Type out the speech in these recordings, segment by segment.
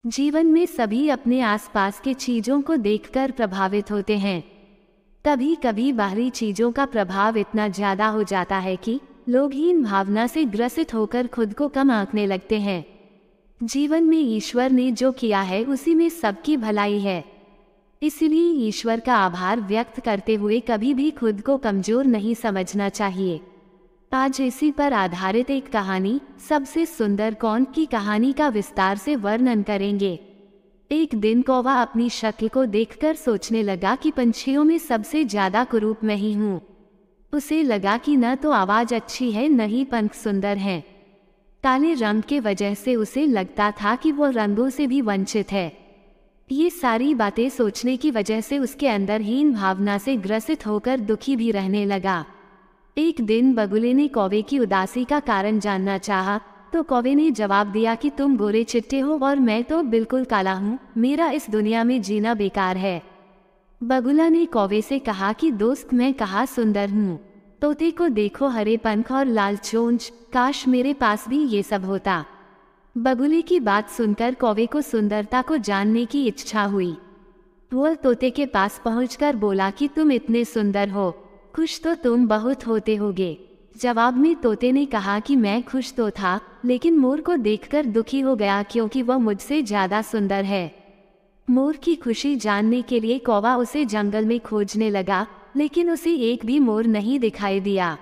जीवन में सभी अपने आसपास के चीजों को देखकर प्रभावित होते हैं। कभी कभी बाहरी चीजों का प्रभाव इतना ज्यादा हो जाता है कि लोग हीन भावना से ग्रसित होकर खुद को कम आंकने लगते हैं। जीवन में ईश्वर ने जो किया है उसी में सबकी भलाई है, इसलिए ईश्वर का आभार व्यक्त करते हुए कभी भी खुद को कमजोर नहीं समझना चाहिए। आज इसी पर आधारित एक कहानी सबसे सुंदर कौन की कहानी का विस्तार से वर्णन करेंगे। एक दिन कौवा अपनी शक्ल को देखकर सोचने लगा कि पंछियों में सबसे ज्यादा कुरूप मैं ही हूँ। उसे लगा कि न तो आवाज अच्छी है न ही पंख सुंदर हैं। काले रंग के वजह से उसे लगता था कि वो रंगों से भी वंचित है। ये सारी बातें सोचने की वजह से उसके अंदर हीन भावना से ग्रसित होकर दुखी भी रहने लगा। एक दिन बगुले ने कौवे की उदासी का कारण जानना चाहा, तो कौवे ने जवाब दिया कि तुम गोरे चिट्टे हो और मैं तो बिल्कुल काला हूँ, मेरा इस दुनिया में जीना बेकार है। बगुला ने कौवे से कहा कि दोस्त मैं कहाँ सुंदर हूँ, तोते को देखो हरे पंख और लाल चोंच, काश मेरे पास भी ये सब होता। बगुले की बात सुनकर कौवे को सुंदरता को जानने की इच्छा हुई। वह तोते के पास पहुंचकर बोला कि तुम इतने सुंदर हो, खुश तो तुम बहुत होते होगे। जवाब में तोते ने कहा कि मैं खुश तो था, लेकिन मोर को देखकर दुखी हो गया क्योंकि वह मुझसे ज्यादा सुंदर है। मोर की खुशी जानने के लिए कौवा उसे जंगल में खोजने लगा, लेकिन उसे एक भी मोर नहीं दिखाई दिया।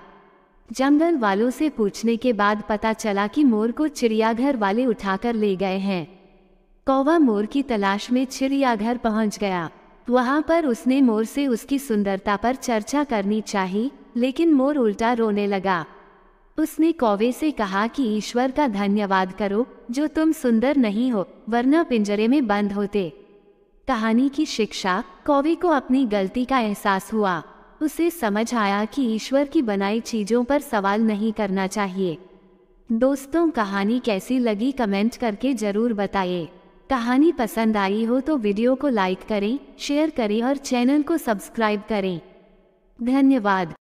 जंगल वालों से पूछने के बाद पता चला कि मोर को चिड़ियाघर वाले उठाकर ले गए हैं। कौवा मोर की तलाश में चिड़ियाघर पहुंच गया। वहां पर उसने मोर से उसकी सुंदरता पर चर्चा करनी चाहिए, लेकिन मोर उल्टा रोने लगा। उसने कौवे से कहा कि ईश्वर का धन्यवाद करो जो तुम सुंदर नहीं हो, वरना पिंजरे में बंद होते। कहानी की शिक्षा, कौवे को अपनी गलती का एहसास हुआ। उसे समझ आया कि ईश्वर की बनाई चीजों पर सवाल नहीं करना चाहिए। दोस्तों, कहानी कैसी लगी कमेंट करके जरूर बताइए। कहानी पसंद आई हो तो वीडियो को लाइक करें, शेयर करें और चैनल को सब्सक्राइब करें। धन्यवाद।